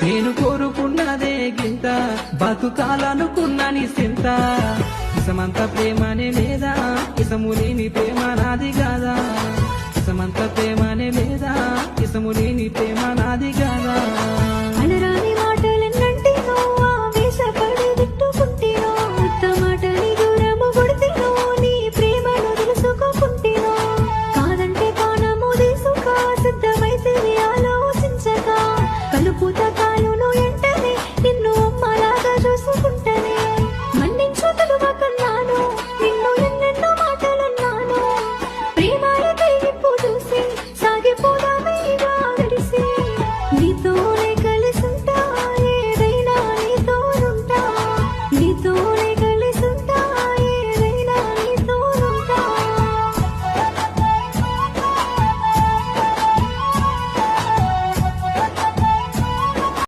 నేను కోరుకున్నదే గింత బతుకాలనుకున్నని సింత ఇసమంత ప్రేమనే లేదా ఇసము లేని ప్రేమ నాది కాదా ఇసమంత ప్రేమనే లేదా ఇసము లేని ప్రేమ నాది కాదా అనరాని మాటలెన్నంటినో ఆవేశపడి తిట్టుకుంటినో ఉత్త మాటని దూరము కొడితినో నీ ప్రేమను తెలుసుకోకుంటినో కాదంటే పానము తీసుక సిద్ధమైతివి ఆలోచించక కలుపుత కాలును ఎంట